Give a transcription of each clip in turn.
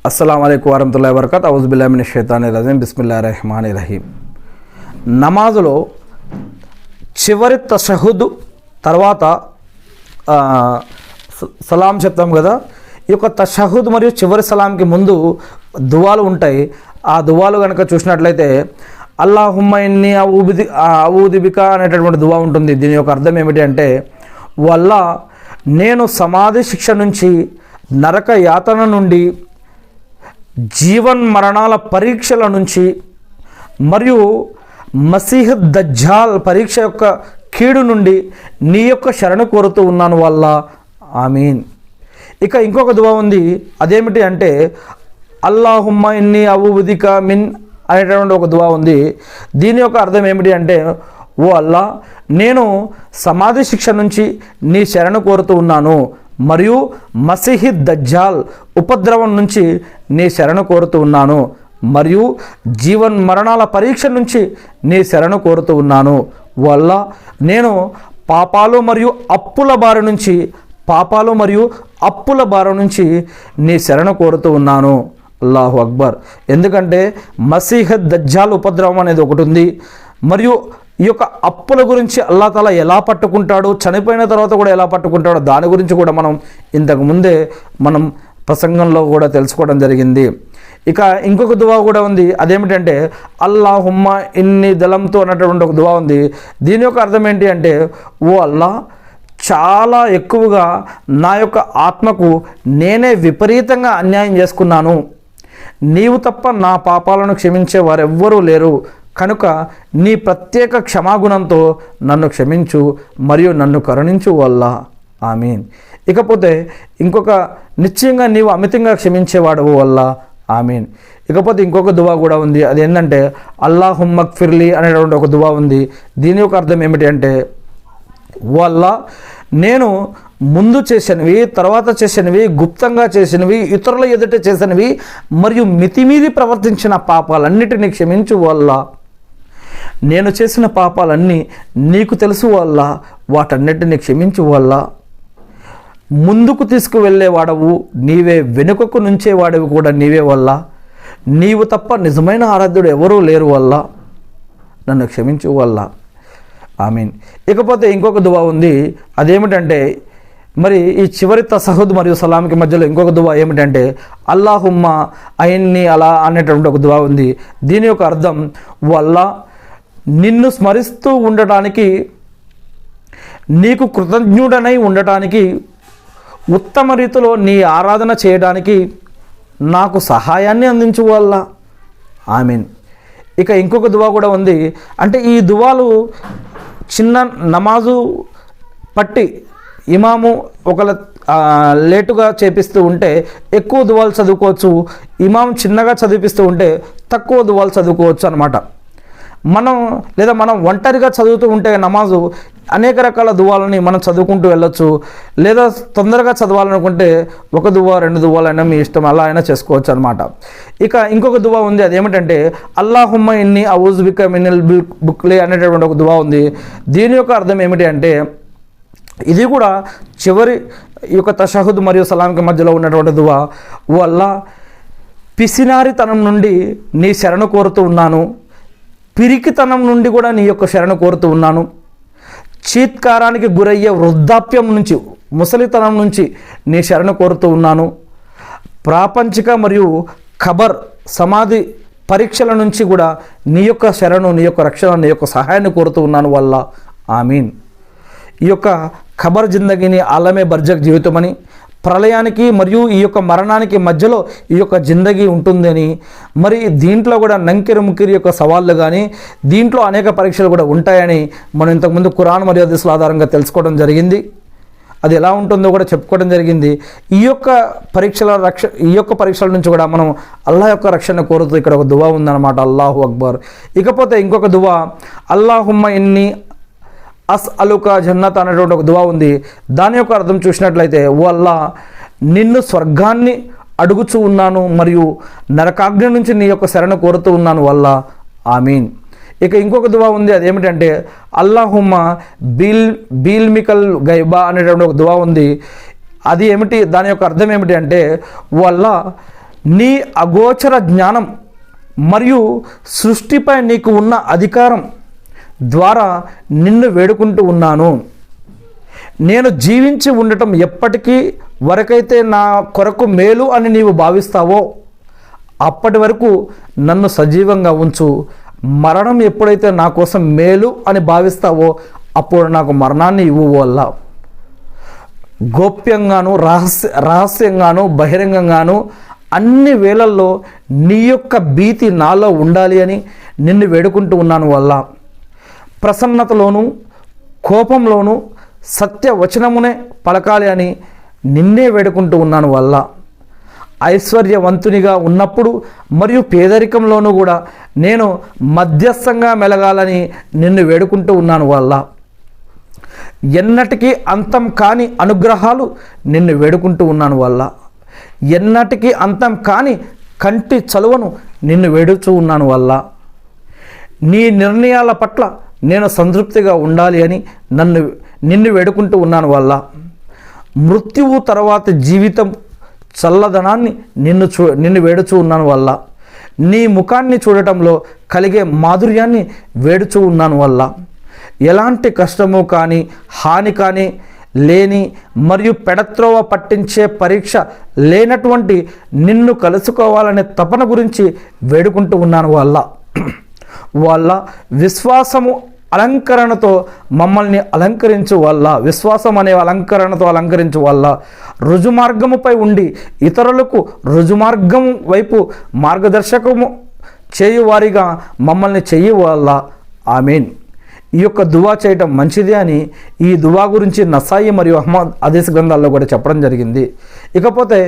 అస్సలాము అలైకుం వరహ్మతుల్లాహి వబరకాతుహు ఔజు బిల్లాహి మినష్ షైతానిర్ రజీం బిస్మిల్లాహిర్ రహ్మానిర్ రహీం. నమాజులో చివరి తషహుద్ తర్వాత సలాం చెప్తాం కదా. ఈ యొక్క తషహుద్ మరియు చివరి సలాంకి ముందు దువాలు ఉంటాయి. ఆ దువాలు కనుక చూసినట్లయితే అల్లాహుమ్మ ఇన్నీ అఊదు బికా అనేటటువంటి దువా ఉంటుంది. దీని యొక్క అర్థం ఏమిటి అంటే, వల్ల నేను సమాధి శిక్ష నుంచి, నరక యాతన నుండి, జీవన్ మరణాల పరీక్షల నుంచి మరియు మసీహ్ దజ్జాల్ పరీక్ష యొక్క కీడు నుండి నీ యొక్క శరణు కోరుతూ ఉన్నాను వల్ల ఆమీన్. ఇక ఇంకొక దువా ఉంది, అదేమిటి అంటే అల్లాహుమ్మ ఇన్నీ అఊదిక మిన్ అనేటటువంటి ఒక దువా ఉంది. దీని యొక్క అర్థం ఏమిటి అంటే, ఓ అల్లా, నేను సమాధి శిక్ష నుంచి నీ శరణు కోరుతూ ఉన్నాను మరియు మసీహి దజ్జాల్ ఉపద్రవం నుంచి నీ శరణు కోరుతూ ఉన్నాను మరియు జీవన్ మరణాల పరీక్ష నుంచి నీ శరణు కోరుతూ ఉన్నాను. వల్ల నేను పాపాలు మరియు అప్పుల బారి నుంచి నీ శరణు కోరుతూ ఉన్నాను. అల్లాహు అక్బర్. ఎందుకంటే మసీహ్ దజ్జాల్ ఉపద్రవం అనేది ఒకటి ఉంది. మరియు ఈ యొక్క అప్పుల గురించి అల్లా తాలా ఎలా పట్టుకుంటాడో, చనిపోయిన తర్వాత కూడా ఎలా పట్టుకుంటాడో దాని గురించి కూడా మనం ఇంతకుముందే ప్రసంగంలో కూడా తెలుసుకోవడం జరిగింది. ఇక ఇంకొక దువా కూడా ఉంది, అదేమిటంటే అల్లాహుమ్మ ఇన్ని దళంతో అన్నటువంటి ఒక దువా ఉంది. దీని యొక్క అర్థం ఏంటి అంటే, ఓ అల్లా, చాలా ఎక్కువగా నా యొక్క ఆత్మకు నేనే విపరీతంగా అన్యాయం చేసుకున్నాను. నీవు తప్ప నా పాపాలను క్షమించే వారెవ్వరూ లేరు. కనుక నీ ప్రత్యేక క్షమాగుణంతో నన్ను క్షమించు మరియు నన్ను కరుణించు వల్ల ఆమీన్. ఇకపోతే ఇంకొక నిశ్చయంగా నీవు అమితంగా క్షమించేవాడవు వల్ల ఆమీన్. ఇకపోతే ఇంకొక దువా కూడా ఉంది, అదేంటంటే అల్లాహుమ్మగ్ఫిర్లీ అనేటువంటి ఒక దువా ఉంది. దీని యొక్క అర్థం ఏమిటి అంటే, వల్ల నేను ముందు చేసినవి, తర్వాత చేసినవి, గుప్తంగా చేసినవి, ఇతరుల ఎదుట చేసినవి మరియు మితిమీరి ప్రవర్తించిన పాపాలన్నిటినీ క్షమించు వల్ల. నేను చేసిన పాపాలన్నీ నీకు తెలుసు వల్ల, వాటన్నిటిని క్షమించు వల్ల. ముందుకు తీసుకువెళ్ళేవాడవు నీవే, వెనుకకు నుంచేవాడవి కూడా నీవే వల్ల. నీవు తప్ప నిజమైన ఆరాధ్యుడు ఎవరూ లేరు వల్ల నన్ను క్షమించు వల్ల ఆమీన్. ఇకపోతే ఇంకొక దువా ఉంది, అదేమిటంటే మరి ఈ చివరి తషహుద్ మరియు సలాంకి మధ్యలో ఇంకొక దువా ఏమిటంటే అల్లాహుమ్మ అయిన్ని అలా అనేటువంటి ఒక దువా ఉంది. దీని యొక్క అర్థం వల్ల నిన్ను స్మరిస్తూ ఉండటానికి, నీకు కృతజ్ఞుడనై ఉండటానికి, ఉత్తమ రీతిలో నీ ఆరాధన చేయడానికి నాకు సహాయాన్ని అందించు వల్ల ఆమీన్. ఇక ఇంకొక దువా కూడా ఉంది, అంటే ఈ దువాలు చిన్న నమాజు పట్టి ఇమాము ఒకవేళ లేటుగా చేపిస్తూ ఉంటే ఎక్కువ దువాలు చదువుకోవచ్చు, ఇమాం చిన్నగా చదివిపిస్తూ ఉంటే తక్కువ దువాలు చదువుకోవచ్చు అనమాట. మనం ఒంటరిగా చదువుతూ ఉంటే నమాజు అనేక రకాల దువాలని మనం చదువుకుంటూ వెళ్ళొచ్చు. లేదా తొందరగా చదవాలనుకుంటే ఒక దువా, రెండు దువాలైనా మీ ఇష్టం, అలా అయినా చేసుకోవచ్చు అనమాట. ఇక ఇంకొక దువా ఉంది, అదేమిటంటే అల్లాహుమ్మ ఇన్ని అఊజు బిక మినల్ బుక్లీ అనేటటువంటి ఒక దువా ఉంది. దీని యొక్క అర్థం ఏమిటి అంటే, ఇది కూడా చివరి ఈ యొక్క తషహుద్ మరియు సలాంకి మధ్యలో ఉన్నటువంటి దువా. వల్ల పిసినారితనం నుండి నీ శరణు కోరుతూ ఉన్నాను, పిరికితనం నుండి కూడా నీ యొక్క శరణు కోరుతూ ఉన్నాను, చీత్కారానికి గురయ్యే వృద్ధాప్యం నుంచి, ముసలితనం నుంచి నీ శరణు కోరుతూ ఉన్నాను, ప్రాపంచిక మరియు ఖబర్ సమాధి పరీక్షల నుంచి కూడా నీ యొక్క శరణు, నీ యొక్క రక్షణ, నీ యొక్క సహాయాన్ని కోరుతూ ఉన్నాను వల్ల ఆమీన్. ఈ యొక్క ఖబర్ జిందగీని ఆలమే బర్జక్ జీవితమని, ప్రళయానికి మరియు ఈ యొక్క మరణానికి మధ్యలో ఈ యొక్క జిందగీ ఉంటుందని, మరి దీంట్లో కూడా నంకిరి ముకిరి యొక్క సవాళ్ళు కానీ, దీంట్లో అనేక పరీక్షలు కూడా ఉంటాయని మనం ఇంతకుముందు ఖురాన్ మరియు హదీసుల ఆధారంగా తెలుసుకోవడం జరిగింది. అది ఎలా ఉంటుందో కూడా చెప్పుకోవడం జరిగింది. ఈ యొక్క పరీక్షల నుంచి కూడా మనం అల్లాహ్ యొక్క రక్షణ కోరుతూ ఇక్కడ ఒక దువా ఉందన్నమాట, అల్లాహు అక్బర్. ఇకపోతే ఇంకొక దువా అల్లాహుమ్మ ఇన్ని అస్అలుక జన్నత్ అనేటువంటి ఒక దువా ఉంది. దాని యొక్క అర్థం చూసినట్లయితే, ఓ అల్లా, నిన్ను స్వర్గాన్ని అడుగుచూ ఉన్నాను మరియు నరకాగ్ని నుంచి నీ యొక్క శరణు కోరుతూ ఉన్నాను వల్ల ఆమీన్. ఇక ఇంకొక దువా ఉంది, అదేమిటంటే అల్లాహుమ్మ బీల్మికల్ గైబా అనేటువంటి ఒక దువా ఉంది. అది ఏమిటి, దాని యొక్క అర్థం ఏమిటి అంటే, ఓ అల్లా, నీ అగోచర జ్ఞానం మరియు సృష్టిపై నీకు ఉన్న అధికారం ద్వారా నిన్ను వేడుకుంటూ ఉన్నాను. నేను జీవించి ఉండటం ఎప్పటికీ వరకైతే నా కొరకు మేలు అని నీవు భావిస్తావో అప్పటి వరకు నన్ను సజీవంగా ఉంచు. మరణం ఎప్పుడైతే నా కోసం మేలు అని భావిస్తావో అప్పుడు నాకు మరణాన్ని ఇవ్వు వల్ల. గోప్యంగాను రహస్యంగాను బహిరంగంగాను అన్ని వేళల్లో నీ యొక్క భీతి నాలో ఉండాలి అని నిన్ను వేడుకుంటూ ఉన్నాను వల్ల. ప్రసన్నతలోను కోపంలోను సత్యవచనమునే పలకాలి అని నిన్నే వేడుకుంటూ ఉన్నాను వల్ల. ఐశ్వర్యవంతునిగా ఉన్నప్పుడు మరియు పేదరికంలోనూ కూడా నేను మధ్యస్థంగా మెలగాలని నిన్ను వేడుకుంటూ ఉన్నాను వల్ల. ఎన్నటికీ అంతం కాని అనుగ్రహాలు నిన్ను వేడుకుంటూ ఉన్నాను వల్ల. ఎన్నటికీ అంతం కాని కంటి చలువను నిన్ను వేడుచూ ఉన్నాను వల్ల. నీ నిర్ణయాల పట్ల నేను సంతృప్తిగా ఉండాలి అని నిన్ను వేడుకుంటూ ఉన్నాను వల్ల. మృత్యువు తర్వాత జీవితం చల్లదనాన్ని నిన్ను వేడుచూ ఉన్నాను వల్ల. నీ ముఖాన్ని చూడటంలో కలిగే మాధుర్యాన్ని వేడుచూ ఉన్నాను వల్ల. ఎలాంటి కష్టము కానీ హాని కానీ లేని మరియు పెడత్రోవ పట్టించే పరీక్ష లేనటువంటి నిన్ను కలుసుకోవాలనే తపన గురించి వేడుకుంటూ ఉన్నాను వల్ల విశ్వాసము అలంకరణతో మమ్మల్ని అలంకరించు వల్ల. విశ్వాసం అనే అలంకరణతో అలంకరించు వల్ల. రుజుమార్గముపై ఉండి ఇతరులకు రుజుమార్గం వైపు మార్గదర్శకము చేయువారిగా మమ్మల్ని చెయ్యి వల్ల. ఆమీన్. ఈ యొక్క దువా చేయటం మంచిది అని ఈ దువా గురించి నసాయి మరియు అహ్మద్ హదీస్ గ్రంథాల్లో కూడా చెప్పడం జరిగింది. ఇకపోతే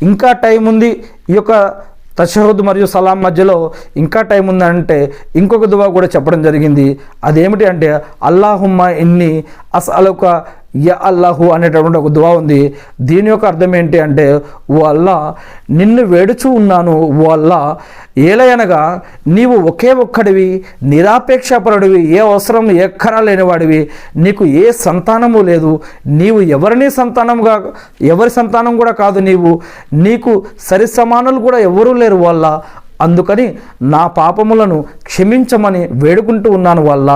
ఇంకా టైం ఉంది. ఈ యొక్క తషహుద్ మరియు సలాం మధ్యలో ఇంకా టైం ఉందంటే ఇంకొక దువా కూడా చెప్పడం జరిగింది. అదేమిటి అంటే అల్లాహుమ్మా ఇన్ని అస్అలుక యా అల్లాహు అనేటటువంటి ఒక దువా ఉంది. దీని యొక్క అర్థం ఏంటి అంటే, ఓ అల్లా నిన్ను వేడుచూ ఉన్నాను. ఓ అల్లా ఏలయనగా నీవు ఒకే ఒక్కడివి, నిరాపేక్షపరుడివి, ఏ అవసరం ఎక్కడా లేనివాడివి, నీకు ఏ సంతానము లేదు, నీవు ఎవరి సంతానం కూడా కాదు, నీకు సరి సమానులు కూడా ఎవరూ లేరు వల్ల. అందుకని నా పాపములను క్షమించమని వేడుకుంటూ ఉన్నాను వల్ల.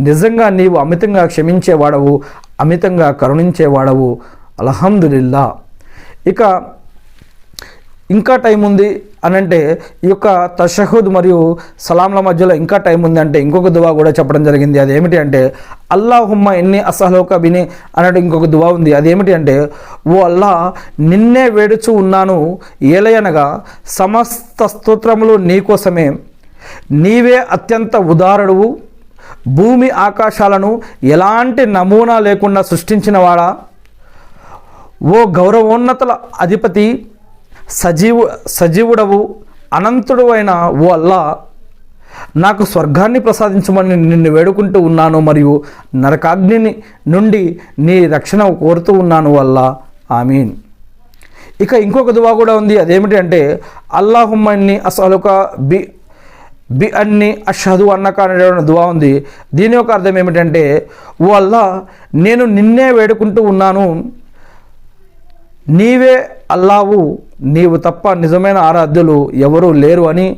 నిజంగా నీవు అమితంగా క్షమించేవాడవు, అమితంగా కరుణించేవాడవు. అల్హమ్దులిల్లా. ఇక ఇంకా టైం ఉంది అనంటే ఈ యొక్క తషహుద్ మరియు సలాంల మధ్యలో ఇంకా టైం ఉంది అంటే ఇంకొక దువా కూడా చెప్పడం జరిగింది. అదేమిటి అంటే అల్లాహుమ్మా ఇన్ని అసహలోక బిని అన్నట్టు ఇంకొక దువా ఉంది. అదేమిటి అంటే, ఓ అల్లా నిన్నే వేడుచూ ఉన్నాను. ఏలయనగా సమస్త స్తోత్రములు నీకోసమే. నీవే అత్యంత ఉదారుడువు. భూమి ఆకాశాలను ఎలాంటి నమూనా లేకుండా సృష్టించినవాడా. ఓ గౌరవోన్నతుల అధిపతి, సజీవుడవు, అనంతుడు అయిన ఓ అల్లా నాకు స్వర్గాన్ని ప్రసాదించమని నిన్ను వేడుకుంటూ ఉన్నాను మరియు నరకాగ్ని నుండి నీ రక్షణ కోరుతూ ఉన్నాను వల్ల. ఆమీన్. ఇక ఇంకొక దువా కూడా ఉంది. అదేమిటి అంటే అల్లాహుమ్మా ఇన్ని అస్అలుక బి అన్ని అషహదు అన్నక అనే దువా ఉంది. దీని యొక్క అర్థం ఏమిటంటే, ఓ అల్లా నేను నిన్నే వేడుకుంటూ ఉన్నాను. నీవే అల్లావు, నీవు తప్ప నిజమైన ఆరాధ్యులు ఎవరూ లేరు అని,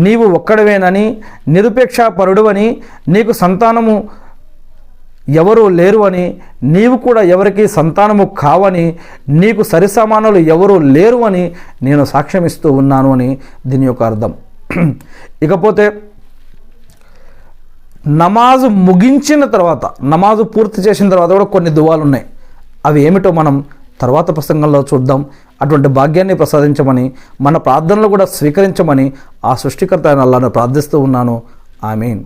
నీవు ఒక్కడవేనని, నిరుపేక్షపరుడు అని, నీకు సంతానము ఎవరూ లేరు అని, నీవు కూడా ఎవరికి సంతానము కావని, నీకు సరిసమానులు ఎవరూ లేరు అని నేను సాక్ష్యమిస్తూ ఉన్నాను అని దీని యొక్క అర్థం. ఇకపోతే నమాజు ముగించిన తర్వాత, నమాజు పూర్తి చేసిన తర్వాత కూడా కొన్ని దువాలు ఉన్నాయి. అవి ఏమిటో మనం తర్వాత ప్రసంగంలో చూద్దాం. అటువంటి భాగ్యాన్ని ప్రసాదించమని, మన ప్రార్థనలు కూడా స్వీకరించమని ఆ సృష్టికర్త అయిన అల్లాహ్ను ప్రార్థిస్తూ ఉన్నాను. ఆమీన్.